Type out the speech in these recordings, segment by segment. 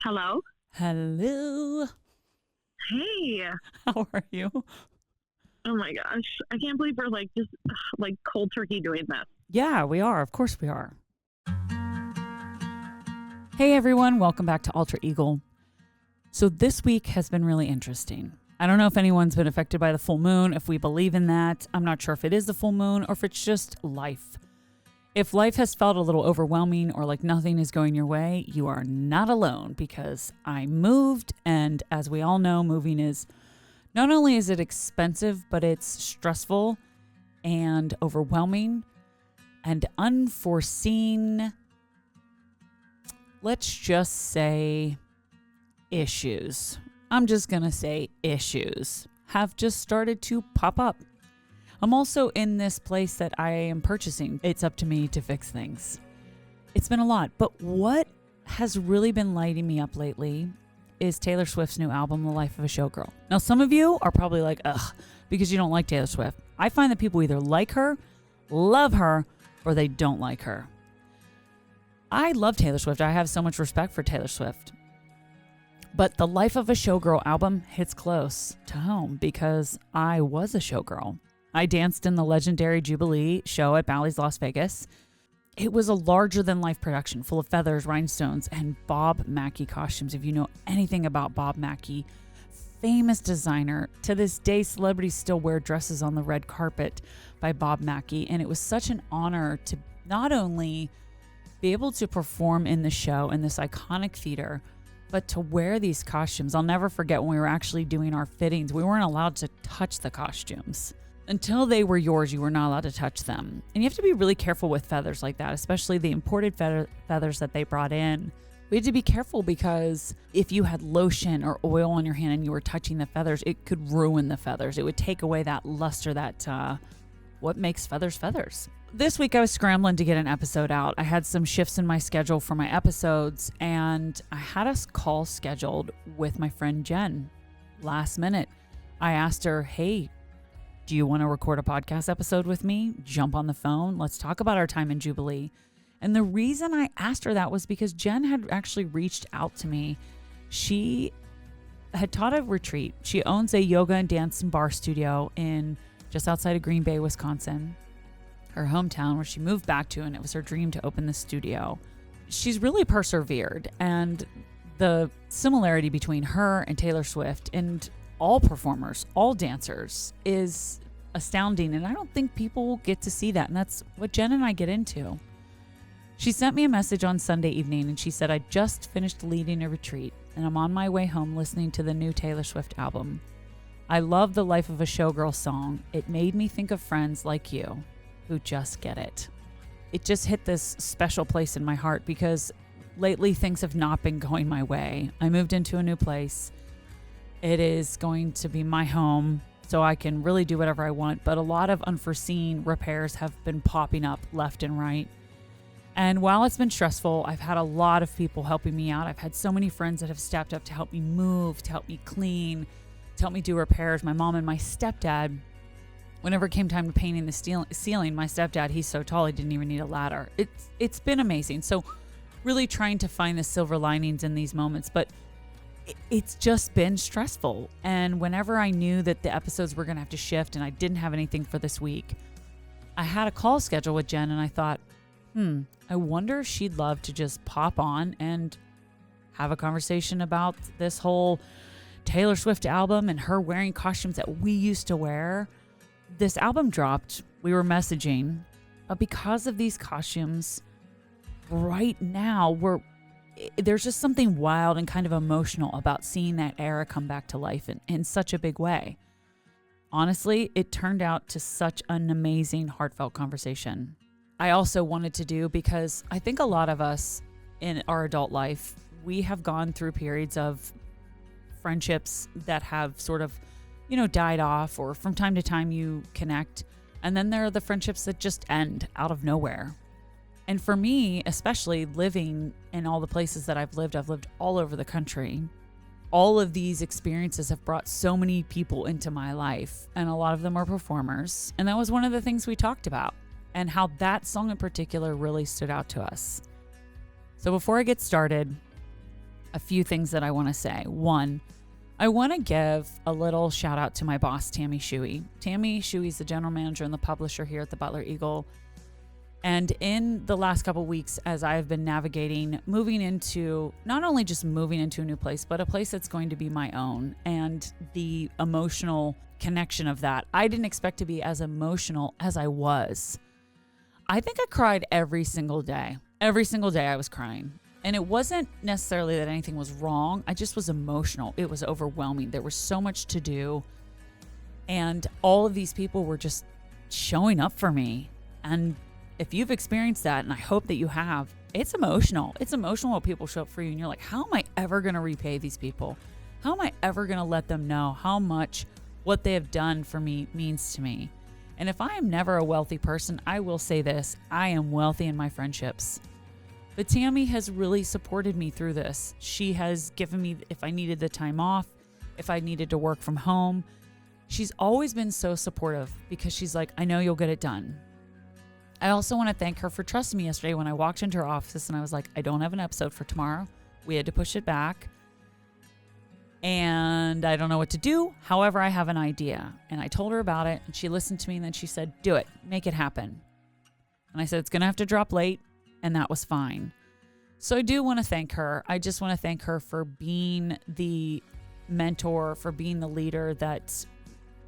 Hello? Hello. Hey. How are you? Oh my gosh. I can't believe we're just cold turkey doing this. Yeah, we are. Of course we are. Hey everyone, welcome back to Alter Eagle. So this week has been really interesting. I don't know if anyone's been affected by the full moon, if we believe in that. I'm not sure if it is the full moon or if it's just life. If life has felt a little overwhelming or like nothing is going your way, you are not alone because I moved, and as we all know, moving is not only is it expensive, but it's stressful and overwhelming and unforeseen, let's just say, issues. I'm just going to say issues have just started to pop up. I'm also in this place that I am purchasing. It's up to me to fix things. It's been a lot, but what has really been lighting me up lately is Taylor Swift's new album, The Life of a Showgirl. Now, some of you are probably like, ugh, because you don't like Taylor Swift. I find that people either like her, love her, or they don't like her. I love Taylor Swift. I have so much respect for Taylor Swift. But The Life of a Showgirl album hits close to home because I was a showgirl. I danced in the legendary Jubilee show at Bally's Las Vegas. It was a larger-than-life production full of feathers, rhinestones, and Bob Mackie costumes. If you know anything about Bob Mackie, famous designer. To this day, celebrities still wear dresses on the red carpet by Bob Mackie, and it was such an honor to not only be able to perform in the show in this iconic theater, but to wear these costumes. I'll never forget when we were actually doing our fittings, we weren't allowed to touch the costumes. Until they were yours, you were not allowed to touch them. And you have to be really careful with feathers like that, especially the imported feathers that they brought in. We had to be careful because if you had lotion or oil on your hand and you were touching the feathers, it could ruin the feathers. It would take away that luster, that what makes feathers feathers. This week I was scrambling to get an episode out. I had some shifts in my schedule for my episodes, and I had a call scheduled with my friend Jen last minute. I asked her, hey, do you want to record a podcast episode with me? Jump on the phone. Let's talk about our time in Jubilee. And the reason I asked her that was because Jen had actually reached out to me. She had taught a retreat. She owns a yoga and dance and bar studio in just outside of Green Bay, Wisconsin, her hometown, where she moved back to, and it was her dream to open the studio. She's really persevered, and the similarity between her and Taylor Swift and all performers, all dancers, is astounding, and I don't think people get to see that, and that's what Jen and I get into. She sent me a message on Sunday evening, and she said, I just finished leading a retreat, and I'm on my way home listening to the new Taylor Swift album. I love the Life of a Showgirl song. It made me think of friends like you who just get it. It just hit this special place in my heart because lately things have not been going my way. I moved into a new place. It is going to be my home, so I can really do whatever I want, but a lot of unforeseen repairs have been popping up left and right. And while it's been stressful, I've had a lot of people helping me out. I've had so many friends that have stepped up to help me move, to help me clean, to help me do repairs. My mom and my stepdad, whenever it came time to painting the ceiling, my stepdad, he's so tall he didn't even need a ladder. It's been amazing. So really trying to find the silver linings in these moments, but it's just been stressful. And whenever I knew that the episodes were going to have to shift and I didn't have anything for this week, I had a call scheduled with Jen, and I thought, I wonder if she'd love to just pop on and have a conversation about this whole Taylor Swift album and her wearing costumes that we used to wear. This album dropped. We were messaging, but because of these costumes, right now there's just something wild and kind of emotional about seeing that era come back to life in such a big way. Honestly, it turned out to such an amazing, heartfelt conversation. I also wanted to do, because I think a lot of us in our adult life, we have gone through periods of friendships that have sort of, died off, or from time to time you connect. And then there are the friendships that just end out of nowhere. And for me, especially living in all the places that I've lived all over the country. All of these experiences have brought so many people into my life, and a lot of them are performers. And that was one of the things we talked about, and how that song in particular really stood out to us. So before I get started, a few things that I want to say. One, I want to give a little shout out to my boss, Tammy Shuey. Tammy Shuey is the general manager and the publisher here at the Butler Eagle. And in the last couple of weeks, as I've been navigating, moving into, not only just moving into a new place, but a place that's going to be my own, and the emotional connection of that, I didn't expect to be as emotional as I was. I think I cried every single day. Every single day I was crying. And it wasn't necessarily that anything was wrong. I just was emotional. It was overwhelming. There was so much to do. And all of these people were just showing up for me. And if you've experienced that, and I hope that you have, it's emotional. It's emotional when people show up for you and you're like, how am I ever going to repay these people? How am I ever going to let them know how much what they have done for me means to me? And if I am never a wealthy person, I will say this, I am wealthy in my friendships. But Tammy has really supported me through this. She has given me, if I needed the time off, if I needed to work from home, she's always been so supportive because she's like, I know you'll get it done. I also want to thank her for trusting me yesterday when I walked into her office and I was like, I don't have an episode for tomorrow. We had to push it back. And I don't know what to do. However, I have an idea. And I told her about it and she listened to me and then she said, do it, make it happen. And I said, it's going to have to drop late. And that was fine. So I do want to thank her. I just want to thank her for being the mentor, for being the leader that,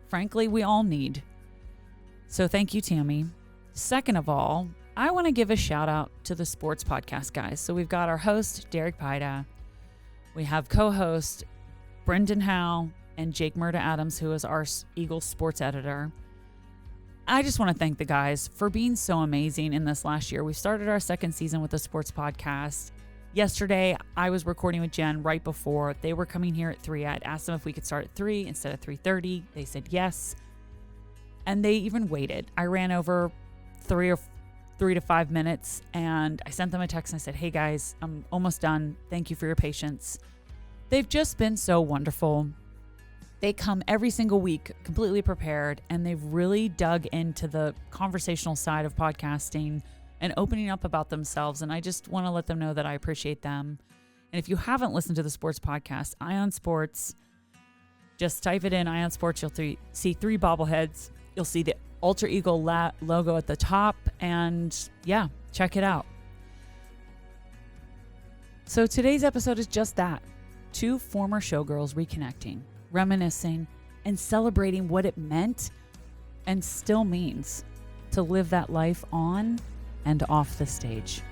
frankly, we all need. So thank you, Tammy. Second of all, I want to give a shout out to the sports podcast guys. So we've got our host, Derek Pida. We have co-host Brendan Howe and Jake Murda Adams, who is our Eagles sports editor. I just want to thank the guys for being so amazing in this last year. We started our second season with the sports podcast. Yesterday, I was recording with Jen right before. They were coming here at 3. I'd asked them if we could start at 3 instead of 3:30. They said yes. And they even waited. I ran over 3 to 5 minutes and I sent them a text and I said, hey guys, I'm almost done. Thank you for your patience. They've just been so wonderful. They come every single week completely prepared, and they've really dug into the conversational side of podcasting and opening up about themselves. And I just want to let them know that I appreciate them. And if you haven't listened to the sports podcast, Ion Sports, just type it in, Ion Sports. You'll see 3 bobbleheads. You'll see the Alter Eagle logo at the top. And yeah, check it out. So today's episode is just that. 2 former showgirls reconnecting, reminiscing, and celebrating what it meant and still means to live that life on and off the stage.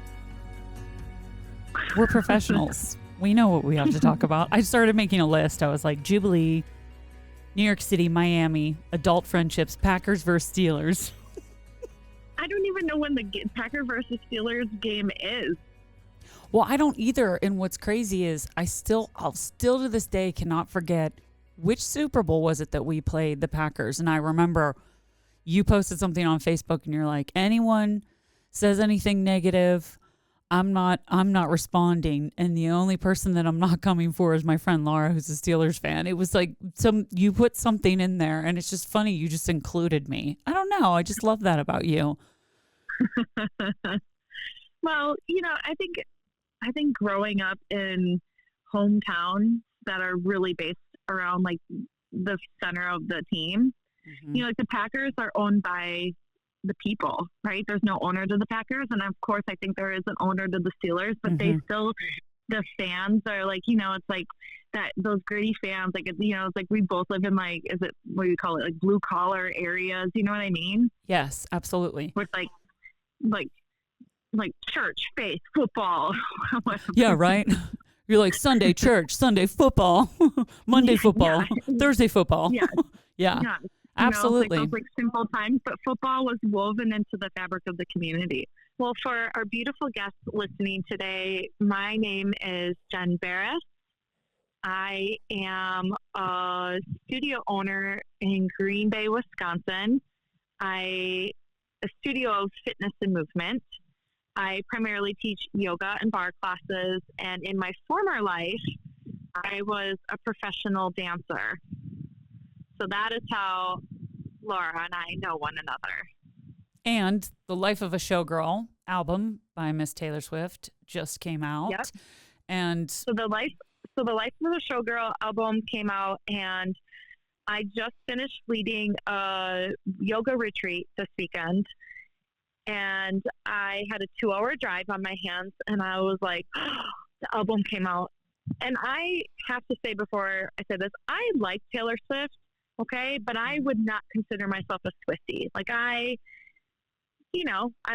We're professionals. We know what we have to talk about. I started making a list. I was like, Jubilee, New York City, Miami, adult friendships, Packers versus Steelers. I don't even know when the Packer versus Steelers game is. Well, I don't either. And what's crazy is I'll still to this day cannot forget which Super Bowl was it that we played the Packers. And I remember you posted something on Facebook and you're like, anyone says anything negative, I'm not responding. And the only person that I'm not coming for is my friend Laura, who's a Steelers fan. It was like you put something in there and it's just funny. You just included me. I don't know. I just love that about you. Well, I think growing up in hometowns that are really based around like the center of the team, like the Packers are owned by the people, right? There's no owner to the Packers. And of course, I think there is an owner to the Steelers, but they still, the fans are like, it's like that, those gritty fans, like, it's like we both live in like, is it, what do you call it? Like blue collar areas. You know what I mean? Yes, absolutely. With like church, faith, football. Yeah, right. You're like Sunday church, Sunday football, Monday football, Thursday football. Yeah. Absolutely. Those simple times, but football was woven into the fabric of the community. Well, for our beautiful guests listening today, my name is Jen Barris. I am a studio owner in Green Bay, Wisconsin. A studio of fitness and movement. I primarily teach yoga and bar classes, and in my former life, I was a professional dancer. So that is how Laura and I know one another. And The Life of a Showgirl album by Miss Taylor Swift just came out. Yep. And So the life of the Showgirl album came out, and I just finished leading a yoga retreat this weekend, and I had a 2-hour drive on my hands, and I was like, the album came out. And I have to say before I say this, I like Taylor Swift, okay, but I would not consider myself a Swiftie. Like I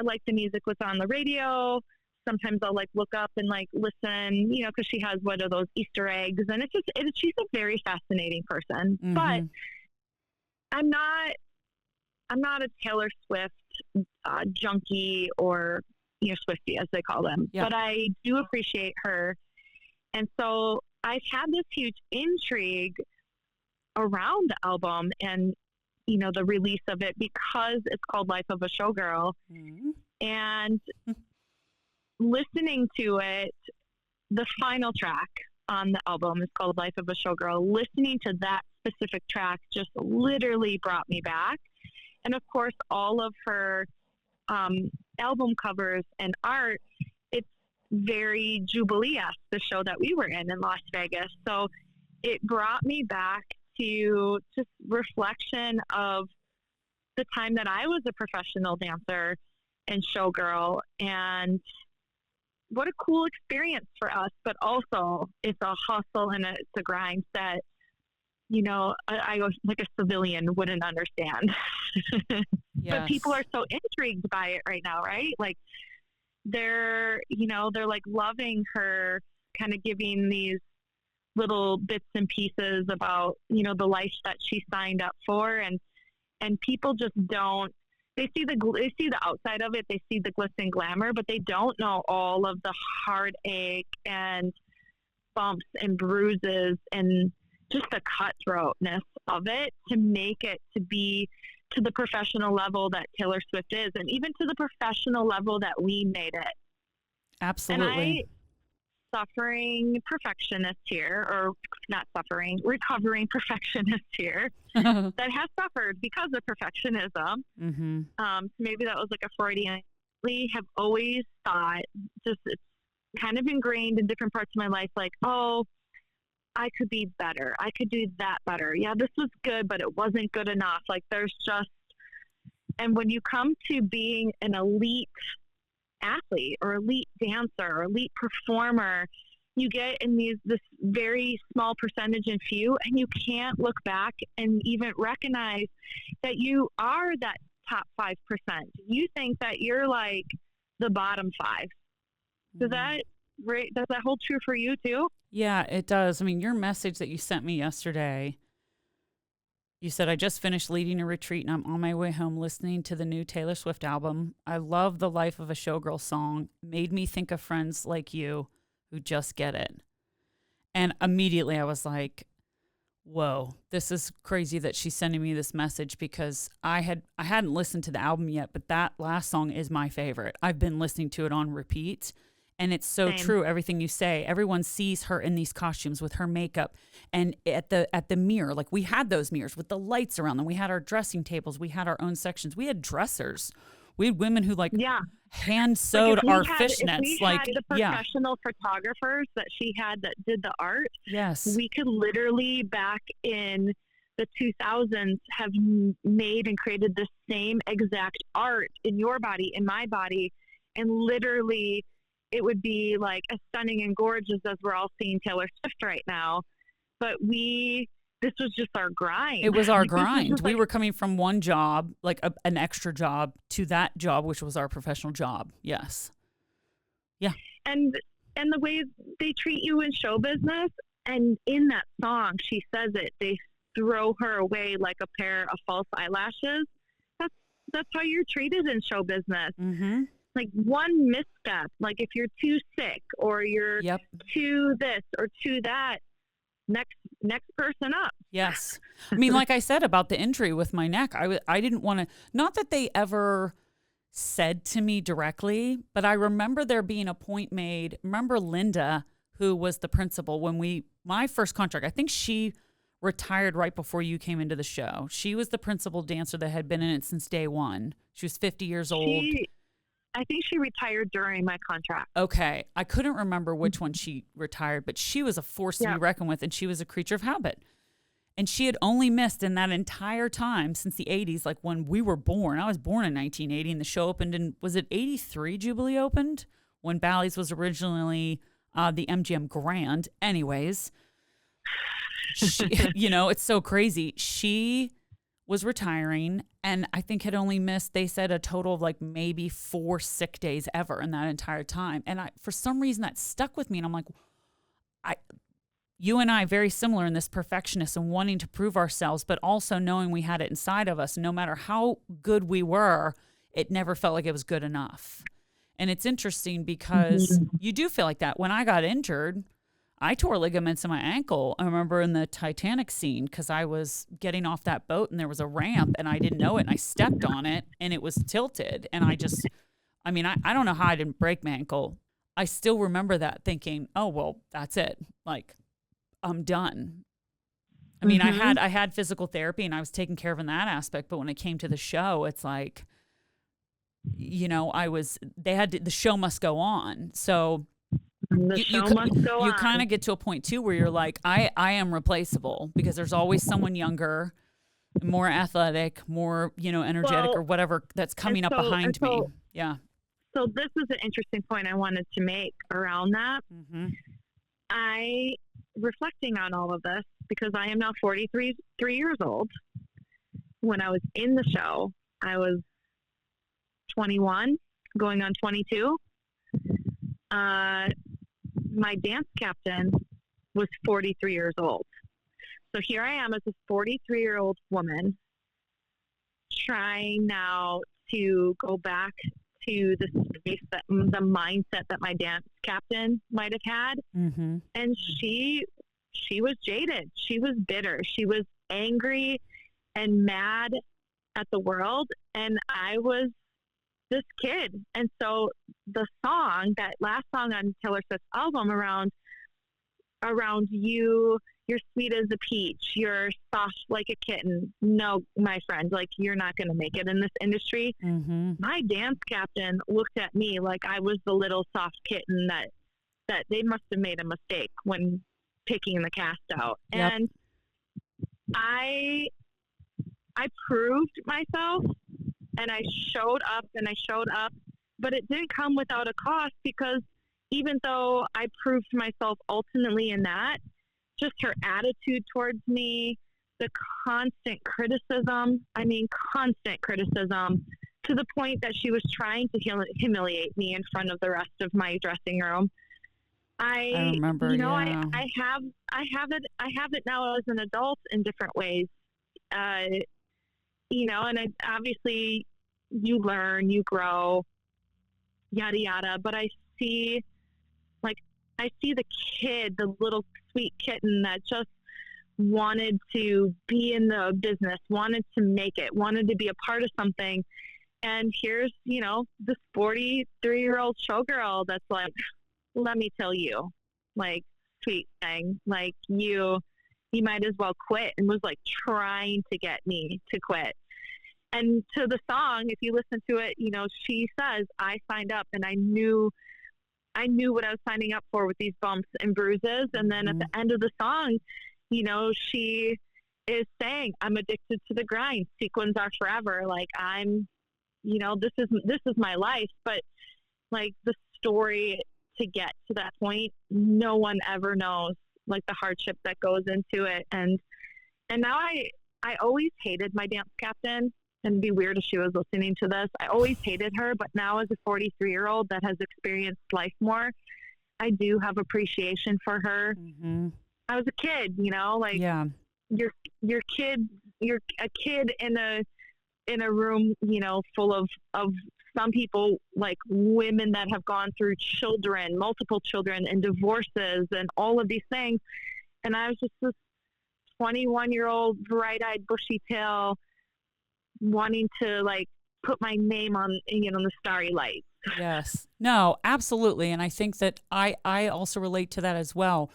like the music what's on the radio. Sometimes I'll like look up and like listen, because she has one of those Easter eggs, and she's a very fascinating person. Mm-hmm. But I'm not a Taylor Swift junkie or Swiftie as they call them. Yeah. But I do appreciate her, and so I've had this huge intrigue around the album and the release of it because it's called Life of a Showgirl. Mm-hmm. And listening to it, the final track on the album is called Life of a Showgirl. Listening to that specific track just literally brought me back. And of course, all of her album covers and art, it's very Jubilee-esque, the show that we were in Las Vegas. So it brought me back to just reflection of the time that I was a professional dancer and showgirl, and what a cool experience for us. But also it's a hustle and it's a grind that, I like a civilian wouldn't understand. Yes. But people are so intrigued by it right now, right? Like they're like loving her, kind of giving these little bits and pieces about, the life that she signed up for. And people just don't, they see the outside of it. They see the glitz and glamour, but they don't know all of the heartache and bumps and bruises and just the cutthroatness of it to make it to be to the professional level that Taylor Swift is, and even to the professional level that we made it. Absolutely. And suffering perfectionist here, or not suffering, recovering perfectionist here that has suffered because of perfectionism. Mm-hmm. So maybe that was like a Freudian. We have always thought, just it's kind of ingrained in different parts of my life, like, oh, I could be better. I could do that better. Yeah, this was good, but it wasn't good enough. Like there's just, and when you come to being an elite athlete or elite dancer or elite performer, you get in this very small percentage and few, and you can't look back and even recognize that you are that top 5%. You think that you're like the bottom 5. Does that hold true for you too? Yeah, it does. I mean, your message that you sent me yesterday, you said, I just finished leading a retreat and I'm on my way home listening to the new Taylor Swift album. I love the Life of a Showgirl song. Made me think of friends like you who just get it. And immediately I was like, whoa, this is crazy that she's sending me this message, because I hadn't listened to the album yet, but that last song is my favorite. I've been listening to it on repeat. And it's so true, everything you say. Everyone sees her in these costumes with her makeup and at the mirror. Like we had those mirrors with the lights around them. We had our dressing tables. We had our own sections. We had dressers. We had women who hand sewed our fishnets. If we had the professional photographers that she had that did the art, yes, we could literally back in the 2000s have made and created the same exact art in your body, in my body, and literally it would be like as stunning and gorgeous as we're all seeing Taylor Swift right now. But this was just our grind. It was our grind. We were coming from one job, like an extra job, to that job, which was our professional job. Yes. Yeah. And the way they treat you in show business, and in that song, she says it, they throw her away like a pair of false eyelashes. That's how you're treated in show business. Mm-hmm. Like one misstep, like if you're too sick or you're too this or too that, next person up. Yes. I mean, like I said about the injury with my neck, I didn't want to, not that they ever said to me directly, but I remember there being a point made. Remember Linda, who was the principal when my first contract, I think she retired right before you came into the show. She was the principal dancer that had been in it since day one. She was 50 years old. I think she retired during my contract. Okay. I couldn't remember which one she retired, but she was a force to be reckoned with, and she was a creature of habit. And she had only missed in that entire time since the 80s, like when we were born. I was born in 1980, and the show opened in, was it 83 Jubilee opened? When Bally's was originally the MGM Grand. Anyways, she, it's so crazy. She was retiring, and I think had only missed, they said, a total of like maybe 4 sick days ever in that entire time. And for some reason that stuck with me, and I'm like, you and I very similar in this perfectionist and wanting to prove ourselves, but also knowing we had it inside of us. No matter how good we were, it never felt like it was good enough. And it's interesting because you do feel like that. When I got injured, I tore ligaments in my ankle. I remember in the Titanic scene, because I was getting off that boat and there was a ramp and I didn't know it, and I stepped on it and it was tilted. And I don't know how I didn't break my ankle. I still remember that thinking, oh, well, that's it. like, I'm done. I mean, I had physical therapy and I was taken care of in that aspect. But when it came to the show, it's like, the show must go on. So you kind of get to a point too where you're like, I am replaceable, because there's always someone younger, more athletic, more, energetic, or whatever that's coming up behind me. Yeah. So this is an interesting point I wanted to make around that. Reflecting on all of this, because I am now 3 years old. When I was in the show, I was 21, going on 22. My dance captain was 43 years old. So here I am as a 43-year-old woman trying now to go back to the space, the mindset that my dance captain might have had. And she was jaded. She was bitter. She was angry and mad at the world. And I was this kid. And so the song, that last song on Taylor Swift's album, around you, you're sweet as a peach, you're soft like a kitten. No, my friend, like, you're not going to make it in this industry. My dance captain looked at me like I was the little soft kitten that they must have made a mistake when picking the cast out. Yep. And I proved myself, and I showed up, but it didn't come without a cost, because even though I proved myself ultimately in that, just her attitude towards me, the constant criticism, to the point that she was trying to humiliate me in front of the rest of my dressing room. I remember, I have it now as an adult in different ways. And obviously you learn, you grow, yada, yada. But I see the kid, the little sweet kitten that just wanted to be in the business, wanted to make it, wanted to be a part of something. And here's, this 43-year-old showgirl that's like, let me tell you, like, sweet thing, like, you might as well quit, and was like trying to get me to quit. And to the song, if you listen to it, she says, I signed up and I knew what I was signing up for with these bumps and bruises. And then at the end of the song, she is saying, I'm addicted to the grind. Sequins are forever. Like, I'm, this is my life. But like, the story to get to that point, no one ever knows, like, the hardship that goes into it. And now I always hated my dance captain. And it'd be weird if she was listening to this. I always hated her, but now as a 43-year-old that has experienced life more, I do have appreciation for her. I was a kid, you're a kid in a room, full of some people, like women that have gone through multiple children and divorces and all of these things. And I was just this 21-year-old bright-eyed bushy tail wanting to, like, put my name on, the starry lights. Yes. No, absolutely. And I think that I also relate to that as well.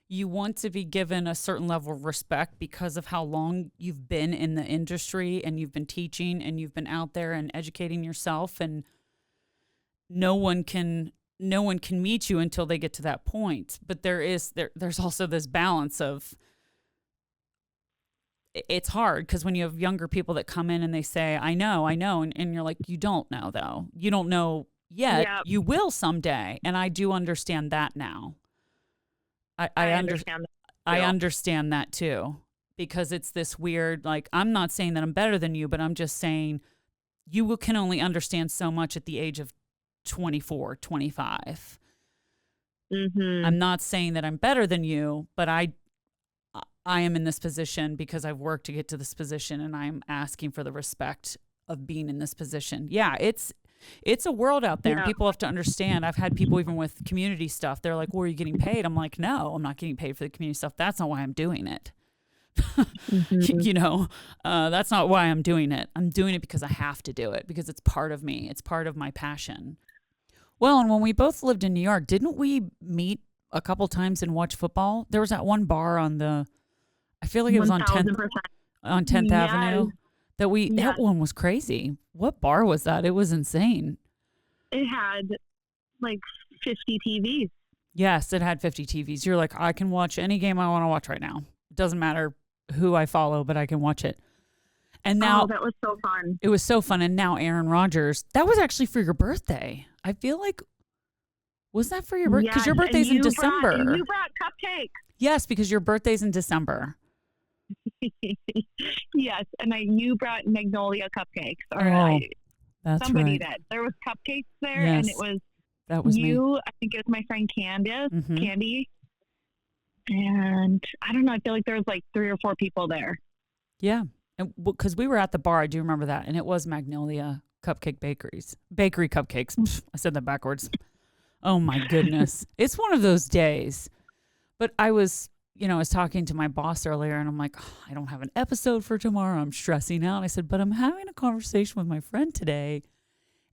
You want to be given a certain level of respect because of how long you've been in the industry, and you've been teaching, and you've been out there and educating yourself. And no one can meet you until they get to that point. But there's also this balance of, it's hard because when you have younger people that come in and they say, I know, and you're like, you don't know though. You don't know yet. Yep. You will someday. And I do understand that now. I understand that. I understand that too, because it's this weird, like, I'm not saying that I'm better than you, but I'm just saying you can only understand so much at the age of 24, 25. Mm-hmm. I'm not saying that I'm better than you, but I am in this position because I've worked to get to this position, and I'm asking for the respect of being in this position. Yeah, it's a world out there, and people have to understand. I've had people even with community stuff. They're like, well, are you getting paid? I'm like, no, I'm not getting paid for the community stuff. That's not why I'm doing it. Mm-hmm. That's not why I'm doing it. I'm doing it because I have to do it, because it's part of me. It's part of my passion. Well, and when we both lived in New York, didn't we meet a couple times and watch football? There was that one bar I feel like it was on 10th Avenue. That one was crazy. What bar was that? It was insane. It had like 50 TVs. Yes, it had 50 TVs. You're like, I can watch any game I want to watch right now. It doesn't matter who I follow, but I can watch it. And now that was so fun. It was so fun. And now Aaron Rodgers, that was actually for your birthday. I feel like, was that for your birthday? Because your birthday's in December. You brought cupcakes. Yes, because your birthday's in December. Yes, and you brought Magnolia cupcakes. That's somebody right. did. There was cupcakes there, yes, and that was you. Me. I think it was my friend Candy, Mm-hmm. and I don't know. I feel like there was like 3 or 4 people there. Yeah, and because we were at the bar, I do remember that, and it was Magnolia Bakery cupcakes. I said that backwards. Oh my goodness, it's one of those days. But I was talking to my boss earlier, and I'm like, I don't have an episode for tomorrow. I'm stressing out. I said, but I'm having a conversation with my friend today.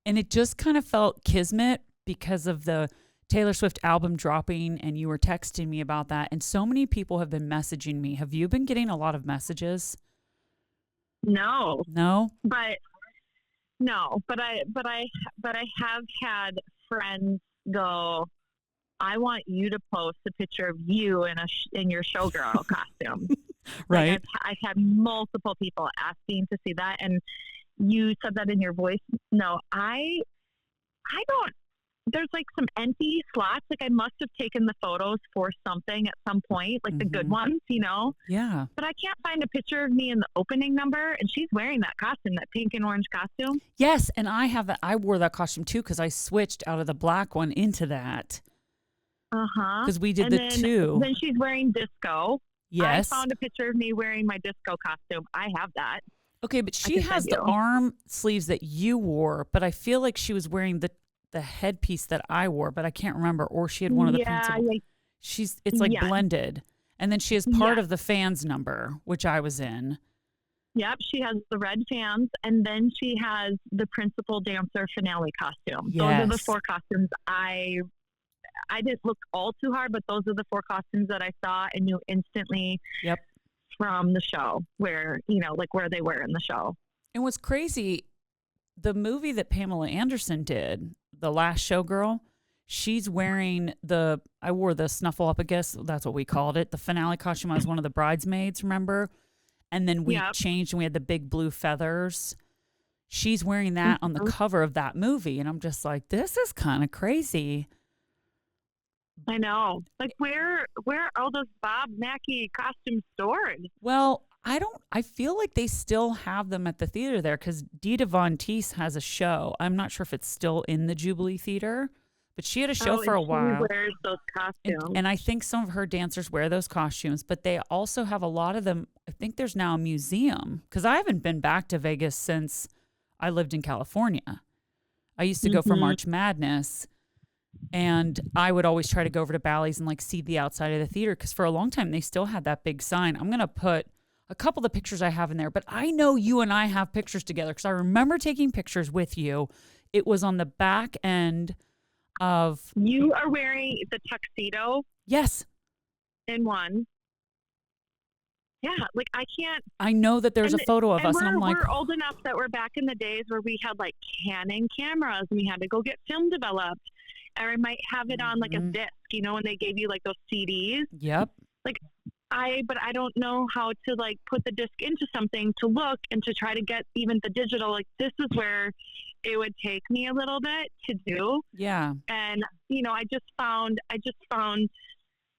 And it just kind of felt kismet because of the Taylor Swift album dropping, and you were texting me about that. And so many people have been messaging me. Have you been getting a lot of messages? No. No? But I have had friends go, I want you to post a picture of you in your showgirl costume. Right. Like I've had multiple people asking to see that, and you said that in your voice. No, I don't. There's like some empty slots. Like I must have taken the photos for something at some point, like the good ones, Yeah. But I can't find a picture of me in the opening number, and she's wearing that costume, that pink and orange costume. Yes, and I wore that costume too because I switched out of the black one into that. Because we did two. Then she's wearing disco. Yes. I found a picture of me wearing my disco costume. I have that. Okay, but she has the arm sleeves that you wore, but I feel like she was wearing the headpiece that I wore, but I can't remember. Or she had one of the principal. Yeah. It's like blended. And then she has part of the fans number, which I was in. Yep, she has the red fans, and then she has the principal dancer finale costume. Yes. Those are the 4 costumes I didn't look all too hard, but those are the 4 costumes that I saw and knew instantly from the show where they were in the show. And what's crazy, the movie that Pamela Anderson did, The Last Showgirl, she's wearing I wore the snuffle up, I guess that's what we called it. The finale costume, I was one of the bridesmaids, remember? And then we changed and we had the big blue feathers. She's wearing that on the cover of that movie. And I'm just like, this is kind of crazy. I know. Like, where are all those Bob Mackie costumes stored? Well, I feel like they still have them at the theater there because Dita Von Teese has a show. I'm not sure if it's still in the Jubilee Theater, but she had a show for a while. She wears those costumes. And I think some of her dancers wear those costumes, but they also have a lot of them. I think there's now a museum because I haven't been back to Vegas since I lived in California. I used to go for March Madness. And I would always try to go over to Bally's and like see the outside of the theater because for a long time they still had that big sign. I'm going to put a couple of the pictures I have in there, but I know you and I have pictures together because I remember taking pictures with you. It was on the back end of... You are wearing the tuxedo? Yes. In one. Yeah, like I can't. I know that there's a photo of us, and I'm like, we're old enough that we're back in the days where we had like Canon cameras and we had to go get film developed. Or I might have it on like a disc, you know, when they gave you like those CDs. yep. Like but I don't know how to like put the disc into something to look and to try to get even the digital. Like this is where it would take me a little bit to do. Yeah. And, you know, I just found,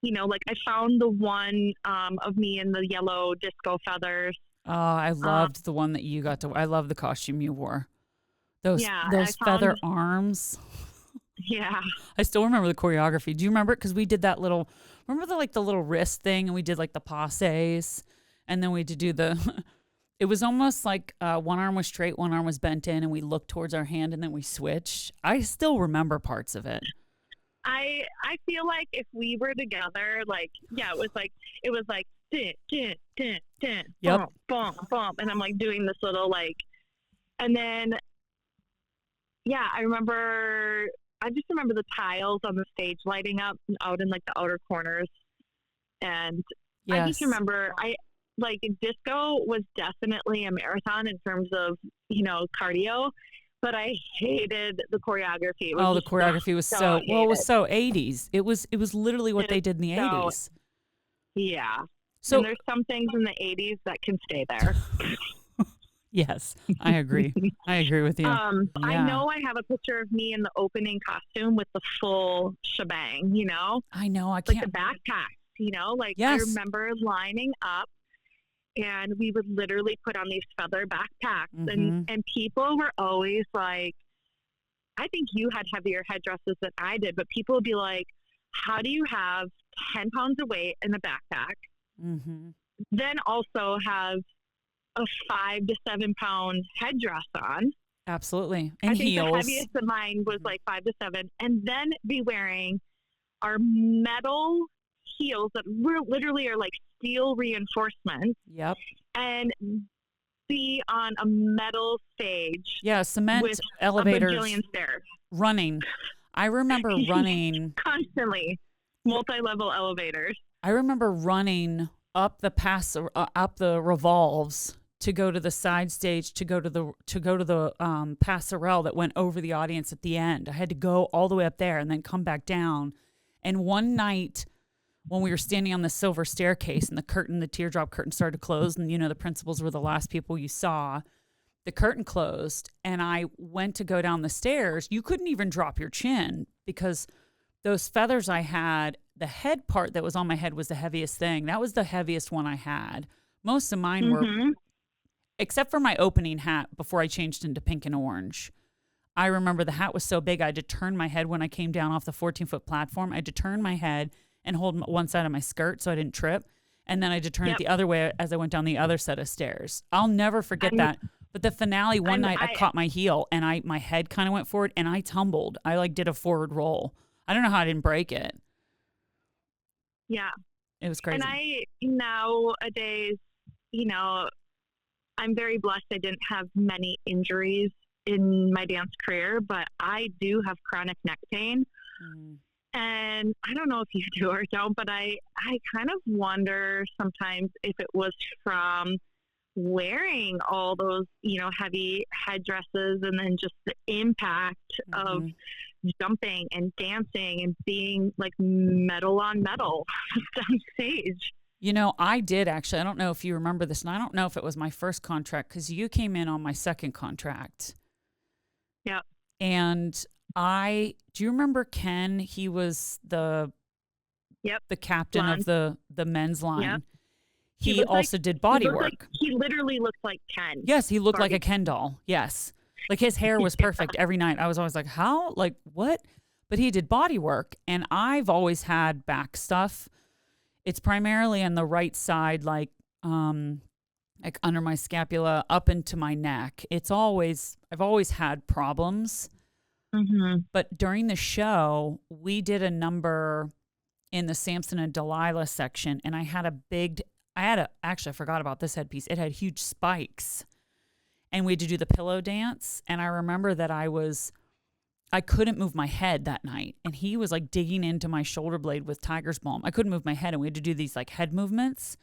you know, like I found the one of me in the yellow disco feathers. Oh, I loved the one that you got to. I love the costume you wore. Those feather arms. Yeah. I still remember the choreography. Do you remember it? Because we did that little. Remember the little wrist thing, and we did like the passes, and then we had to do the. It was almost like one arm was straight, one arm was bent in, and we looked towards our hand, and then we switched. I still remember parts of it. I feel like if we were together, like, yeah, it was like dun, dun, dun, dun, yep. bump, bump, bump, and I'm like doing this little like, and then, yeah, I just remember the tiles on the stage lighting up out in like the outer corners, and yes. I just remember like disco was definitely a marathon in terms of, you know, cardio. But I hated the choreography. The choreography was so well. It was so 80s. It was literally what they did in the 80s. Yeah. So and there's some things in the 80s that can stay there. Yes, I agree. I agree with you. Yeah. I know I have a picture of me in the opening costume with the full shebang. You know. I know. I can't. Like the backpack. You know, like yes. I remember lining up. And we would literally put on these feather backpacks, and people were always like, I think you had heavier headdresses than I did, but people would be like, how do you have 10 pounds of weight in a backpack? Mm-hmm. Then also have a 5 to 7 pound headdress on. Absolutely. And I think heels. the heaviest of mine was like 5 to 7. And then be wearing our metal heels that literally are like steel reinforcements. Yep. And be on a metal stage. Yeah, cement with elevators. A bajillion stairs. Running. I remember running constantly. Multi-level elevators. I remember running up the revolves to go to the side stage to go to the passerelle that went over the audience at the end. I had to go all the way up there and then come back down. And one night, when we were standing on the silver staircase and the teardrop curtain started to close, and you know the principals were the last people you saw, the curtain closed, and I went to go down the stairs. You couldn't even drop your chin because those feathers I had, the head part that was on my head was the heaviest thing. That was the heaviest one I had. Most of mine were, except for my opening hat before I changed into pink and orange. I remember the hat was so big I had to turn my head when I came down off the 14-foot platform. I had to turn my head and hold one side of my skirt so I didn't trip. And then I had to turn it the other way as I went down the other set of stairs. I'll never forget that. But the finale, one night I caught my heel and my head kind of went forward and I tumbled. I like did a forward roll. I don't know how I didn't break it. Yeah. It was crazy. And nowadays, you know, I'm very blessed I didn't have many injuries in my dance career, but I do have chronic neck pain. And I don't know if you do or don't, but I kind of wonder sometimes if it was from wearing all those, you know, heavy headdresses and then just the impact of jumping and dancing and being like metal on metal on stage. You know, I did actually. I don't know if you remember this, and I don't know if it was my first contract because you came in on my second contract. Yeah. And do you remember Ken? He was the captain of the men's line. Yep. He also did body work. He literally looked like Ken. Yes, he looked like a Ken doll. Yes. Like his hair was perfect every night. I was always like, how? Like, what? But he did body work, and I've always had back stuff. It's primarily on the right side, like under my scapula, up into my neck. I've always had problems. But during the show, we did a number in the Samson and Delilah section, and actually I forgot about this headpiece. It had huge spikes, and we had to do the pillow dance. And I remember that I couldn't move my head that night, and he was like digging into my shoulder blade with Tiger's Balm. I couldn't move my head, and we had to do these like head movements.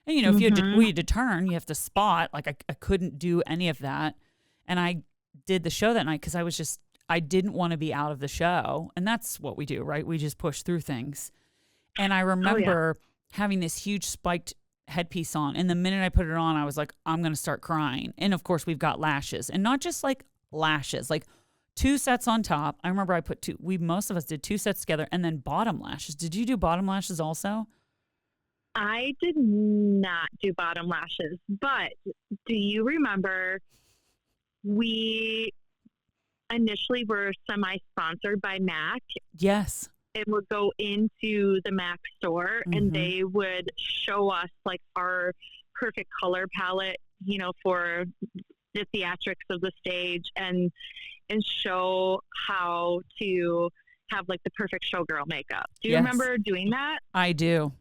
And, you know, if you had to, we had to turn, you have to spot. Like I couldn't do any of that. And I did the show that night because I didn't want to be out of the show. And that's what we do, right? We just push through things. And I remember having this huge spiked headpiece on. And the minute I put it on, I was like, I'm going to start crying. And of course, we've got lashes, and not just like lashes, like 2 sets on top. I remember I put most of us did 2 sets together, and then bottom lashes. Did you do bottom lashes also? I did not do bottom lashes, but do you remember we initially were semi-sponsored by Mac? Yes. And would go into the Mac store, and they would show us like our perfect color palette, you know, for the theatrics of the stage, and show how to have like the perfect showgirl makeup. Do you remember doing that? I do.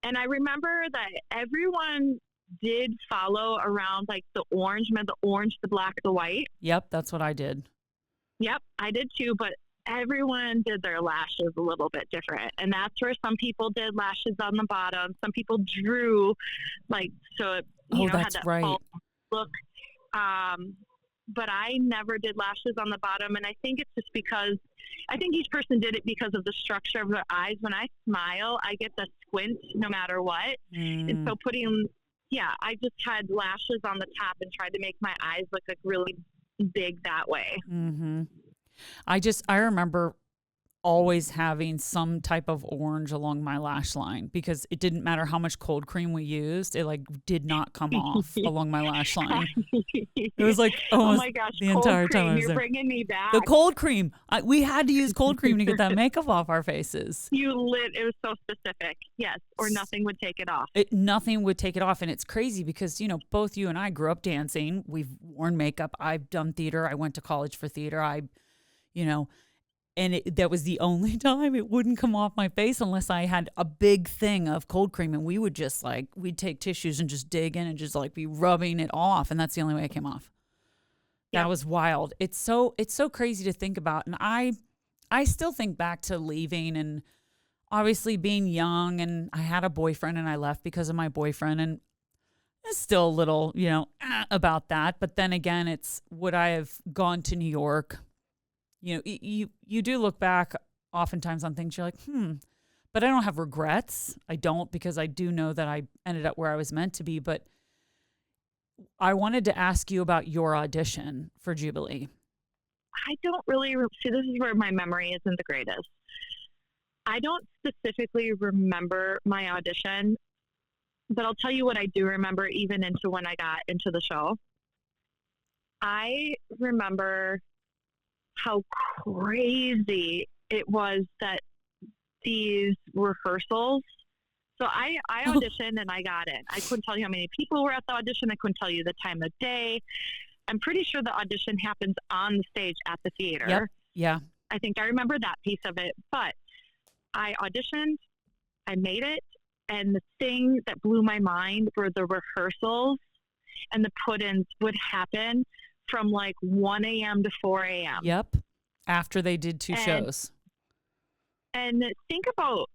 And I remember that everyone did follow around like the orange, the black, the white. Yep, that's what I did. Yep, I did too, but everyone did their lashes a little bit different. And that's where some people did lashes on the bottom. Some people drew like, so it, that's had that right. look. But I never did lashes on the bottom. And I think it's just because, I think each person did it because of the structure of their eyes. When I smile, I get the squint no matter what. And so I just had lashes on the top and tried to make my eyes look like really big that way. I remember always having some type of orange along my lash line because it didn't matter how much cold cream we used. It like did not come off along my lash line. It was like almost oh my gosh, the entire time I was you're there. bringing me back. The cold cream. We had to use cold cream to get that makeup off our faces. It was so specific. Yes. Or nothing would take it off. Nothing would take it off. And it's crazy because, you know, both you and I grew up dancing. We've worn makeup. I've done theater. I went to college for theater. And that was the only time it wouldn't come off my face unless I had a big thing of cold cream. And we would just we'd take tissues and just dig in and just like be rubbing it off. And that's the only way it came off. That was wild. It's so crazy to think about. And I still think back to leaving and obviously being young, and I had a boyfriend and I left because of my boyfriend, and it's still a little, about that. But then again, would I have gone to New York? You know, you do look back oftentimes on things you're like, but I don't have regrets. I don't, because I do know that I ended up where I was meant to be. But I wanted to ask you about your audition for Jubilee. I don't really see. This is where my memory isn't the greatest. I don't specifically remember my audition, but I'll tell you what I do remember, even into when I got into the show. I remember how crazy it was that these rehearsals. So I auditioned and I got in. I couldn't tell you how many people were at the audition. I couldn't tell you the time of day. I'm pretty sure the audition happens on the stage at the theater. Yep. Yeah. I think I remember that piece of it. But I auditioned, I made it, and the thing that blew my mind were the rehearsals and the put-ins would happen from like 1 a.m. to 4 a.m. Yep. After they did 2 shows. And think about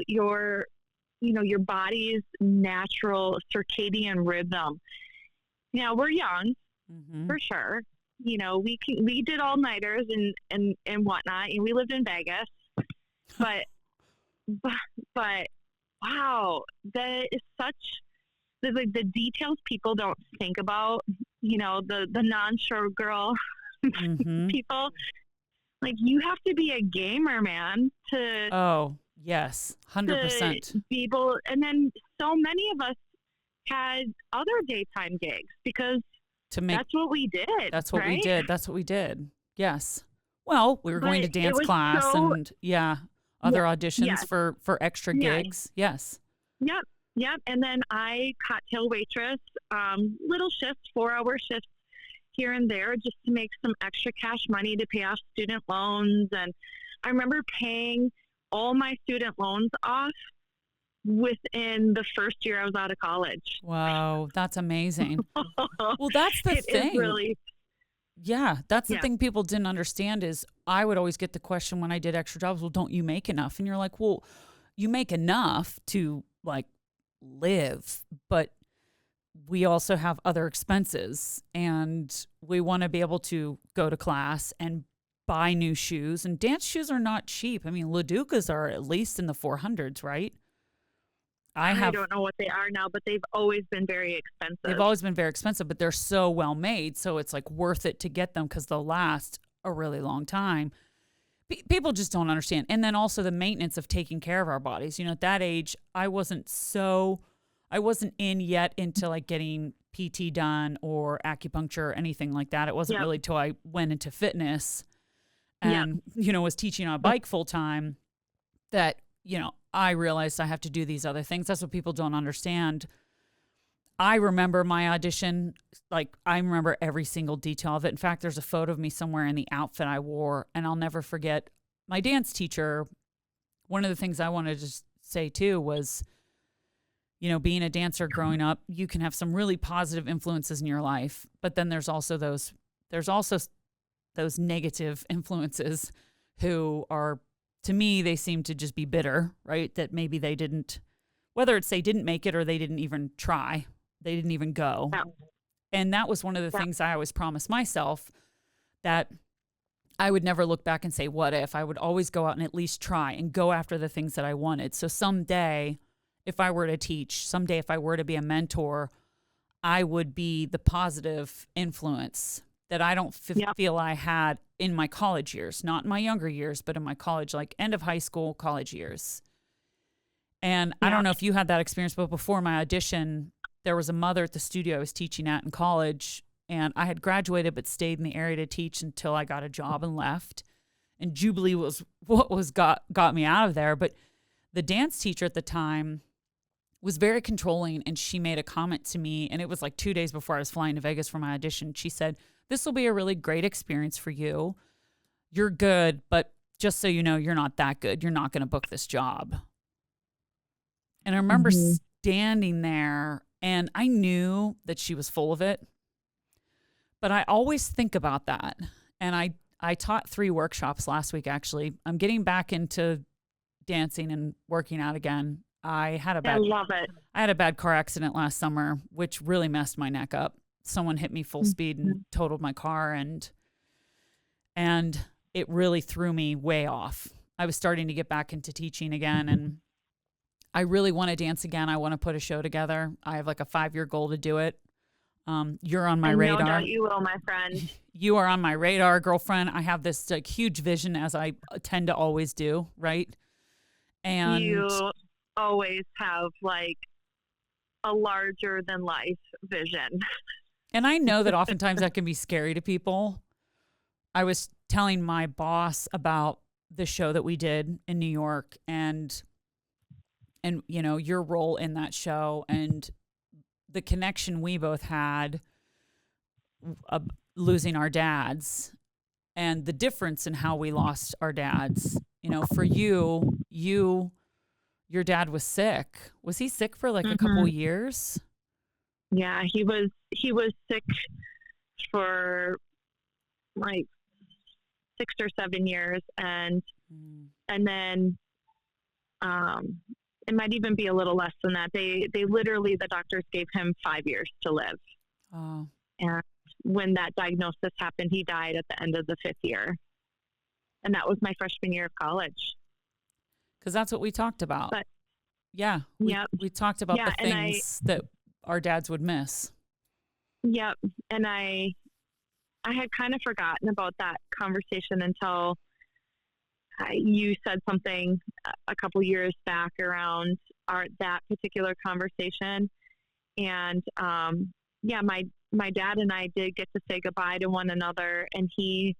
your, your body's natural circadian rhythm. Now, we're young, for sure. We did all-nighters and whatnot, and we lived in Vegas. But wow, that is like the details people don't think about, the non-showgirl people. Like, you have to be a gamer, man, to... Oh, yes, 100%. People, and then so many of us had other daytime gigs because that's what we did. That's what we did. That's what we did. Yes. Well, we were going to dance class and other auditions for extra gigs. Yes. Yep. And then I cocktail waitress, little shifts, 4-hour shifts here and there just to make some extra cash money to pay off student loans. And I remember paying all my student loans off within the first year I was out of college. Wow, that's amazing. Well, that's the thing. That's the thing people didn't understand is I would always get the question when I did extra jobs, well, don't you make enough? And you're like, well, you make enough to like live, but we also have other expenses, and we want to be able to go to class and buy new shoes. And dance shoes are not cheap. I mean, Leducas are at least in the 400s, right? I don't know what they are now, but they've always been very expensive. They've always been very expensive, but they're so well made. So it's like worth it to get them because they'll last a really long time. People just don't understand. And then also the maintenance of taking care of our bodies. You know, at that age, I wasn't in yet into like getting PT done or acupuncture or anything like that. It wasn't really till I went into fitness and, you know, was teaching on a bike full time that, you know, I realized I have to do these other things. That's what people don't understand. I remember my audition, like I remember every single detail of it. In fact, there's a photo of me somewhere in the outfit I wore, and I'll never forget my dance teacher. One of the things I wanted to say too was, you know, being a dancer growing up, you can have some really positive influences in your life, but then there's also those negative influences who are, to me, they seem to just be bitter, right? That maybe they didn't, whether it's they didn't make it or they didn't even try, they didn't even go. Yeah. And that was one of the things I always promised myself, that I would never look back and say, what if? I would always go out and at least try and go after the things that I wanted. So someday, if I were to teach, someday if I were to be a mentor, I would be the positive influence that I don't feel I had in my college years, not in my younger years, but in my college, like end of high school, college years. And I don't know if you had that experience, but before my audition, there was a mother at the studio I was teaching at in college, and I had graduated but stayed in the area to teach until I got a job and left. And Jubilee was what got me out of there. But the dance teacher at the time was very controlling, and she made a comment to me, and it was like 2 days before I was flying to Vegas for my audition. She said, "This will be a really great experience for you. You're good, but just so you know, you're not that good. You're not going to book this job." And I remember standing there, and I knew that she was full of it, but I always think about that. And I taught 3 workshops last week, actually. I'm getting back into dancing and working out again. I love it. I had a bad car accident last summer, which really messed my neck up. Someone hit me full speed and totaled my car, and it really threw me way off. I was starting to get back into teaching again, and I really want to dance again. I want to put a show together. I have like a 5-year goal to do it. You're on my radar. No doubt you will, my friend. You are on my radar, girlfriend. I have this like huge vision, as I tend to always do, right? And you always have like a larger than life vision. And I know that oftentimes that can be scary to people. I was telling my boss about the show that we did in New York, and you know, your role in that show and the connection we both had losing our dads, and the difference in how we lost our dads. You know, for you, your dad was sick. Was he sick for like a couple of years? Yeah, he was sick for like 6 or 7 years, and then it might even be a little less than that. They literally, the doctors gave him 5 years to live. Oh. And when that diagnosis happened, he died at the end of the 5th year. And that was my freshman year of college. Because that's what we talked about. But, we talked about the things that our dads would miss. Yep. And I had kind of forgotten about that conversation until you said something a couple years back around that particular conversation. And my dad and I did get to say goodbye to one another, and he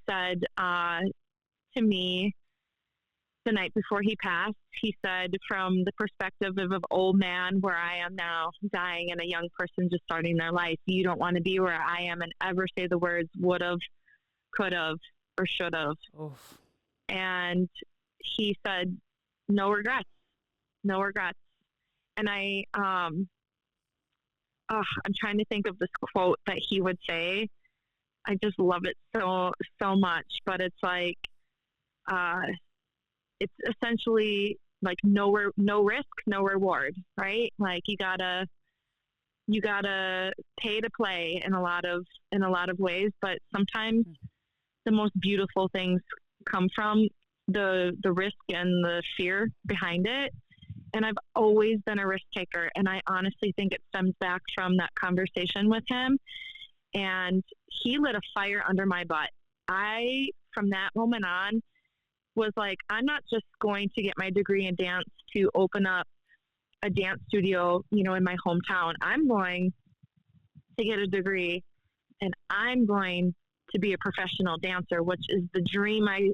said to me the night before he passed, he said, from the perspective of an old man where I am now, dying, and a young person just starting their life, you don't want to be where I am and ever say the words would've, could've, or should've. Oof. And he said, no regrets. And I'm trying to think of this quote that he would say. I just love it so much, but it's like, it's essentially, like no risk, no reward, right? Like you gotta pay to play in a lot of ways, but sometimes the most beautiful things come from the risk and the fear behind it. And I've always been a risk taker, and I honestly think it stems back from that conversation with him. And he lit a fire under my butt. From that moment on, was like, I'm not just going to get my degree in dance to open up a dance studio, you know, in my hometown. I'm going to get a degree, and I'm going to be a professional dancer, which is the dream I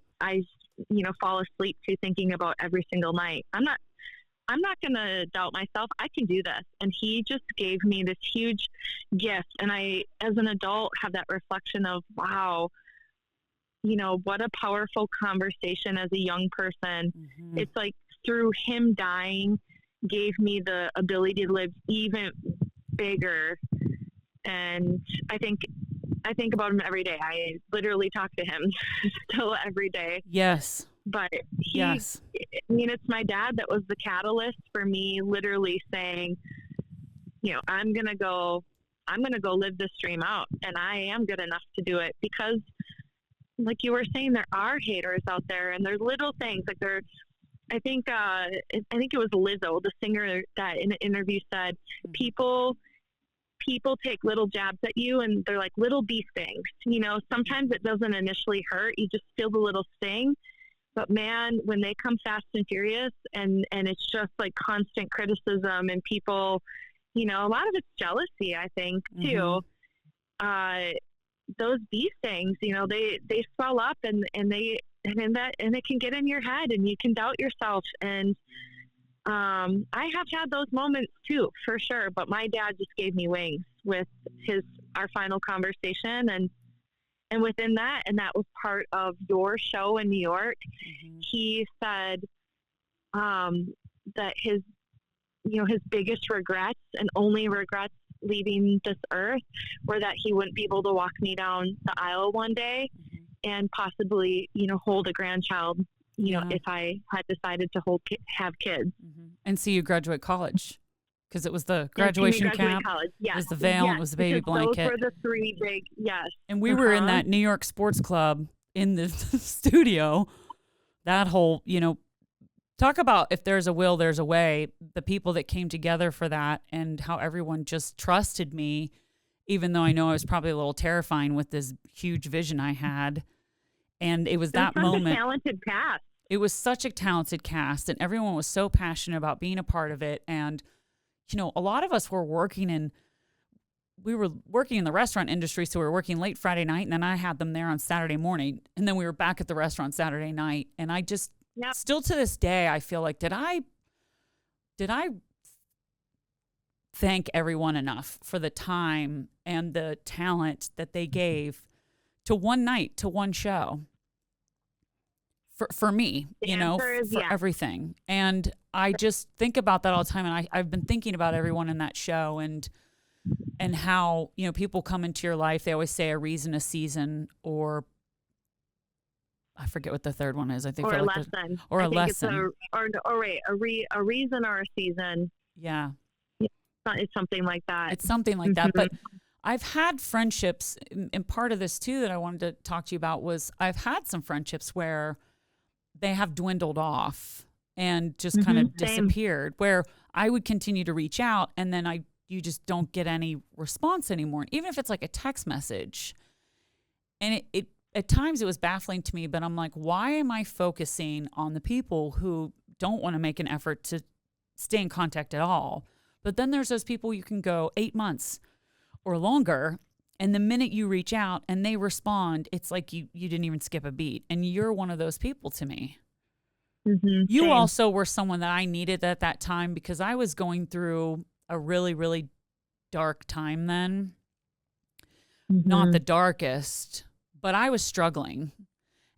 you know, fall asleep to thinking about every single night. I'm not going to doubt myself. I can do this. And he just gave me this huge gift. And I, as an adult, have that reflection of, wow, you know, what a powerful conversation as a young person. Mm-hmm. It's like through him dying gave me the ability to live even bigger. And I think about him every day. I literally talk to him still every day. Yes. But I mean, it's my dad that was the catalyst for me literally saying, you know, I'm going to go live this dream out, and I am good enough to do it, because like you were saying, there are haters out there, and there's little things like I think it was Lizzo, the singer, that in an interview said, people take little jabs at you, and they're like little bee stings. You know, sometimes it doesn't initially hurt. You just feel the little sting. But man, when they come fast and furious, and it's just like constant criticism, and people, you know, a lot of it's jealousy, I think, too. Mm-hmm. Those bee stings, you know, they swell up, and it can get in your head, and you can doubt yourself. And I have had those moments too, for sure. But my dad just gave me wings with our final conversation, and within that, and that was part of your show in New York. Mm-hmm. He said that his biggest regrets and only regrets leaving this earth were that he wouldn't be able to walk me down the aisle one day, mm-hmm. and possibly, you know, hold a grandchild, you know, if I had decided to have kids. Mm-hmm. And see you graduate college, because it was the graduation camp. College. Yes. It was the veil, yes. And it was the baby blanket. Those were the three big, yes. And we were in that New York sports club in the studio. That whole, you know, talk about if there's a will, there's a way. The people that came together for that, and how everyone just trusted me, even though I know I was probably a little terrifying with this huge vision I had. And it was that moment. A talented cast. It was such a talented cast, and everyone was so passionate about being a part of it. And, you know, a lot of us were working in the restaurant industry, so we were working late Friday night, and then I had them there on Saturday morning, and then we were back at the restaurant Saturday night. And I just, still to this day, I feel like, did I thank everyone enough for the time and the talent that they gave to one night, to one show? For me, you know, for everything. And I just think about that all the time. And I've been thinking about everyone in that show, and how, you know, people come into your life. They always say a reason, a season, or I forget what the third one is. I think, or a lesson. Or a lesson. A reason or a season. Yeah. It's something like that. It's something like that. But I've had friendships, and part of this too that I wanted to talk to you about was I've had some friendships where they have dwindled off and just kind of disappeared, where I would continue to reach out, and then you just don't get any response anymore, even if it's like a text message. And it at times it was baffling to me, but I'm like, why am I focusing on the people who don't want to make an effort to stay in contact at all? But then there's those people you can go 8 months or longer, and the minute you reach out and they respond, it's like you didn't even skip a beat. And you're one of those people to me. Mm-hmm. You Same. Also were someone that I needed at that time, because I was going through a really, really dark time then. Mm-hmm. Not the darkest, but I was struggling.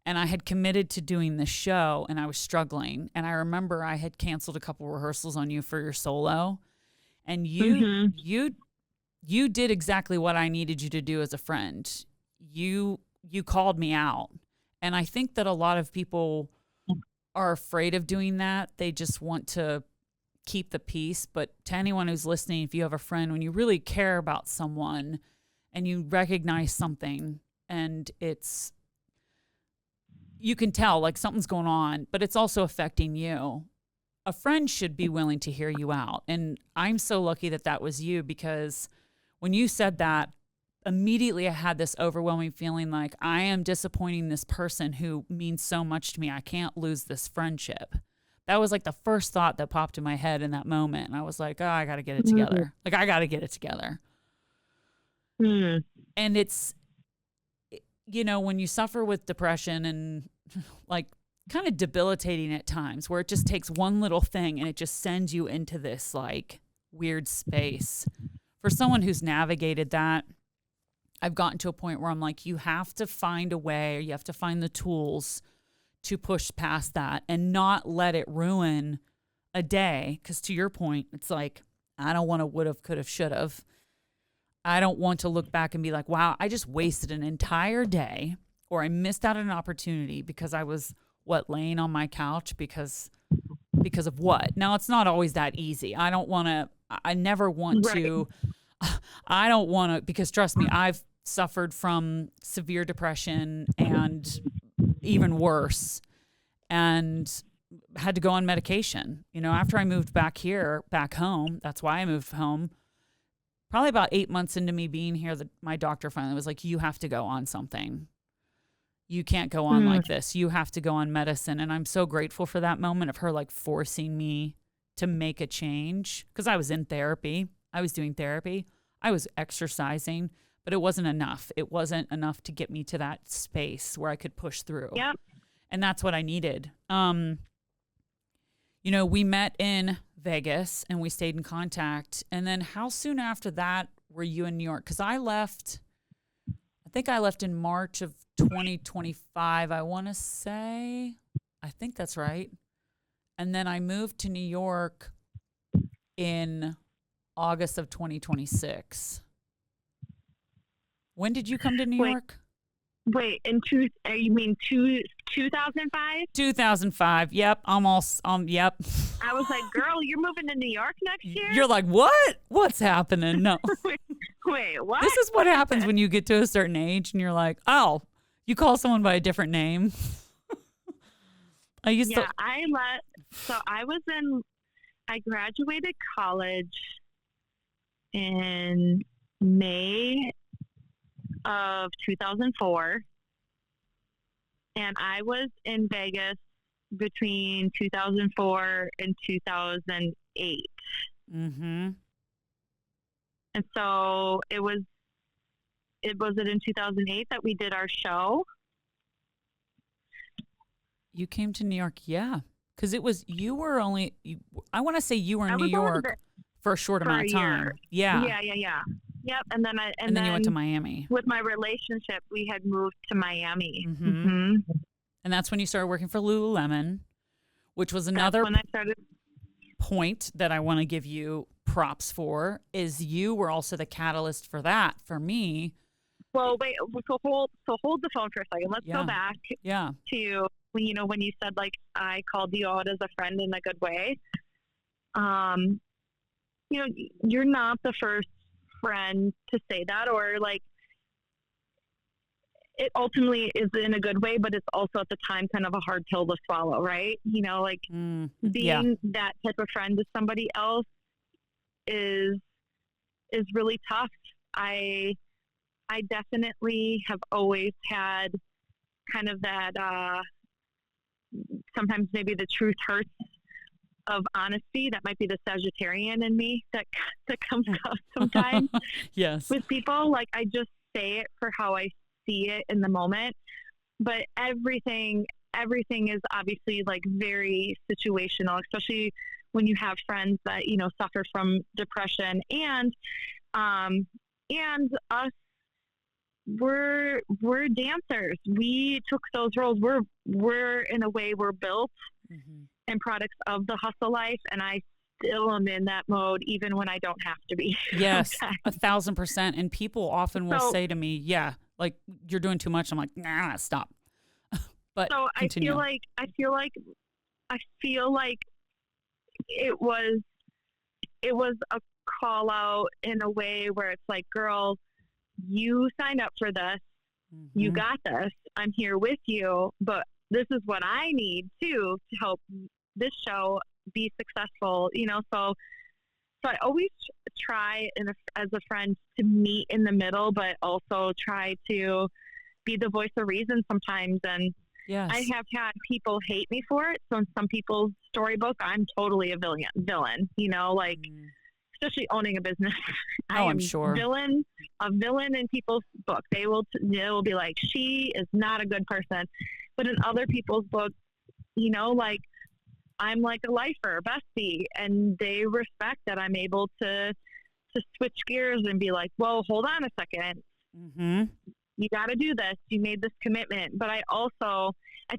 And I had committed to doing this show, and I was struggling. And I remember I had canceled a couple rehearsals on you for your solo. And you did exactly what I needed you to do as a friend. You called me out. And I think that a lot of people are afraid of doing that. They just want to keep the peace. But to anyone who's listening, if you have a friend, when you really care about someone and you recognize something and you can tell like something's going on, but it's also affecting you, a friend should be willing to hear you out. And I'm so lucky that that was you, because when you said that, immediately I had this overwhelming feeling like I am disappointing this person who means so much to me. I can't lose this friendship. That was like the first thought that popped in my head in that moment. And I was like, oh, I got to get it together. Like, I got to get it together. And it's, when you suffer with depression and like kind of debilitating at times, where it just takes one little thing and it just sends you into this like weird space. For someone who's navigated that, I've gotten to a point where I'm like, you have to find a way, or you have to find the tools to push past that and not let it ruin a day. Because to your point, it's like, I don't want to would've, could've, should've. I don't want to look back and be like, wow, I just wasted an entire day, or I missed out on an opportunity because I was, laying on my couch because of what? Now, it's not always that easy. I never want to, I don't want to, because trust me, I've suffered from severe depression and even worse, and had to go on medication. After I moved back home, that's why I moved home. Probably about 8 months into me being here, my doctor finally was like, you have to go on something. You can't go on like this. You have to go on medicine. And I'm so grateful for that moment of her like forcing me to make a change, because I was in therapy. I was doing therapy. I was exercising, but it wasn't enough. It wasn't enough to get me to that space where I could push through. Yep. And that's what I needed. We met in Vegas and we stayed in contact. And then how soon after that were you in New York? Because I think I left in March of 2025, I want to say. I think that's right. And then I moved to New York in August of 2026. When did you come to New York? Wait, you mean 2005? 2005. Yep. Almost. Yep. I was like, girl, you're moving to New York next year? You're like, what? What's happening? No. Wait, what? This is what happens when you get to a certain age and you're like, oh, you call someone by a different name. I graduated college in May of 2004, and I was in Vegas between 2004 and 2008. Mm-hmm. And so it was in 2008 that we did our show. You came to New York, yeah. Because I want to say you were in New York for a short amount of time. Yeah. Yeah. Yep. And then you went to Miami. With my relationship, we had moved to Miami. Mm-hmm. And that's when you started working for Lululemon, which was another when I started. Point that I want to give you props for, is you were also the catalyst for that for me. Well, wait, so hold the phone for a second. Let's go back to when you said like I called you out as a friend in a good way. You're not the first friend to say that, or like it ultimately is in a good way, but it's also at the time kind of a hard pill to swallow, right? Being that type of friend to somebody else is really tough. I definitely have always had kind of that, sometimes maybe the truth hurts of honesty. That might be the Sagittarian in me that comes out sometimes. Yes. With people, like I just say it for how I see it in the moment, but everything is obviously like very situational, especially when you have friends that suffer from depression, and us, we're dancers. We took those roles. We're in a way we're built and products of the hustle life, and I still am in that mode even when I don't have to be. Yes, 1,000%. And people often will say to me, yeah, like you're doing too much. I'm like, nah, stop. But so continue. I feel like I feel like it was a call out in a way where it's like, girl, you signed up for this. Mm-hmm. You got this. I'm here with you, but this is what I need too to help this show be successful, so I always try as a friend to meet in the middle, but also try to be the voice of reason sometimes. And yes. I have had people hate me for it. So in some people's storybook, I'm totally a villain, especially owning a business. I'm sure. A villain in people's book. They will be like, she is not a good person. But in other people's books, I'm like a lifer, bestie, and they respect that I'm able to switch gears and be like, whoa, hold on a second. Mm-hmm. You got to do this. You made this commitment. But I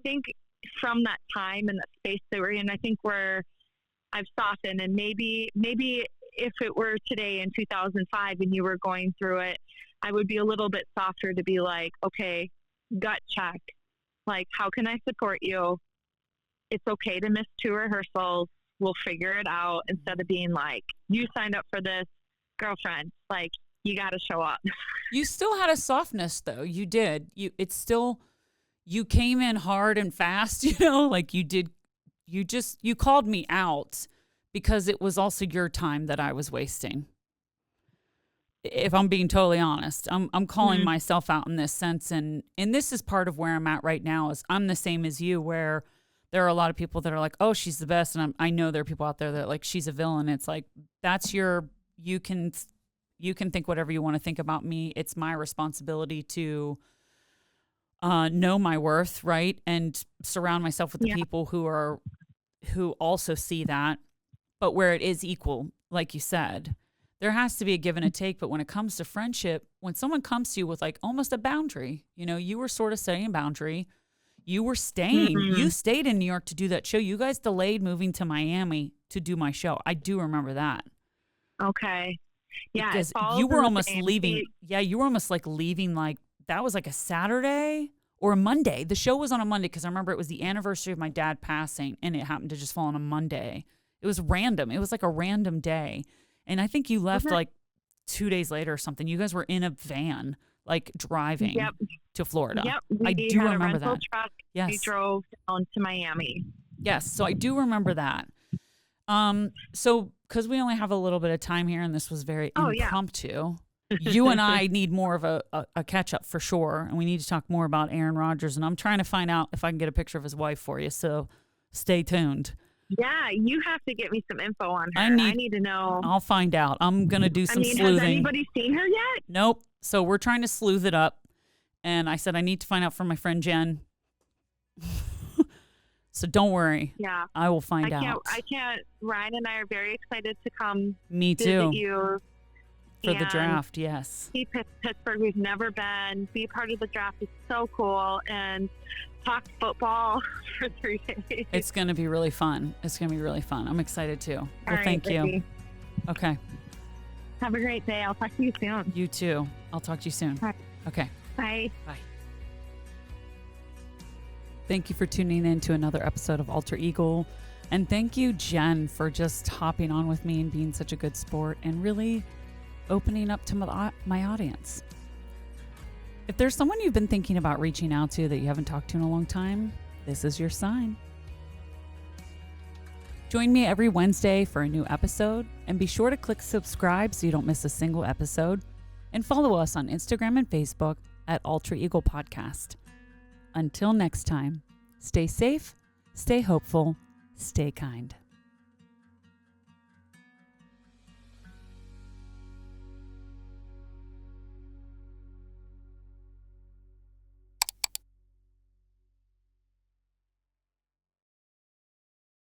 think from that time and that space that we're in, I think I've softened, and maybe if it were today in 2005 and you were going through it, I would be a little bit softer to be like, okay, gut check. Like, how can I support you? It's okay to miss 2 rehearsals. We'll figure it out, instead of being like, you signed up for this, girlfriend. Like, you got to show up. You still had a softness, though. You did. You came in hard and fast, like you did. You called me out because it was also your time that I was wasting. If I'm being totally honest, I'm calling Mm-hmm. myself out in this sense. And this is part of where I'm at right now, is I'm the same as you, where there are a lot of people that are like, oh, she's the best. And I know there are people out there that are like, she's a villain. It's like, you can think whatever you want to think about me. It's my responsibility to know my worth, right? And surround myself with the people who also see that, but where it is equal, like you said. There has to be a give and a take, but when it comes to friendship, when someone comes to you with like almost a boundary, you were sort of setting a boundary. You were staying. Mm-hmm. You stayed in New York to do that show. You guys delayed moving to Miami to do my show. I do remember that. Okay. Yeah. Because you were almost leaving. Yeah, you were almost like leaving, like that was like a Saturday or a Monday. The show was on a Monday because I remember it was the anniversary of my dad passing, and it happened to just fall on a Monday. It was random. It was like a random day. And I think you left like 2 days later or something. You guys were in a van, like driving to Florida. Yep. I do remember that. Truck. Yes. We drove down to Miami. Yes. So I do remember that. So because we only have a little bit of time here, and this was very impromptu, you and I need more of a catch up for sure. And we need to talk more about Aaron Rodgers. And I'm trying to find out if I can get a picture of his wife for you. So stay tuned. Yeah, you have to get me some info on her. I need to know. I'll find out. I'm going to do some sleuthing. Has anybody seen her yet? Nope. So we're trying to sleuth it up. And I said, I need to find out from my friend Jen. So don't worry. Yeah. I will find out. I can't. Ryan and I are very excited to come Me too. visit you. For the draft, yes. See Pittsburgh. We've never been. Be part of the draft is so cool. And talk football for 3 days. It's going to be really fun. I'm excited too. Well, thank you. Baby. Okay. Have a great day. I'll talk to you soon. You too. I'll talk to you soon. Right. Okay. Bye. Bye. Thank you for tuning in to another episode of Alter Eagle. And thank you, Jen, for just hopping on with me and being such a good sport and really opening up to my audience. If there's someone you've been thinking about reaching out to that you haven't talked to in a long time, this is your sign. Join me every Wednesday for a new episode, and be sure to click subscribe so you don't miss a single episode, and follow us on Instagram and Facebook at Alter Eagle Podcast. Until next time, stay safe, stay hopeful, stay kind.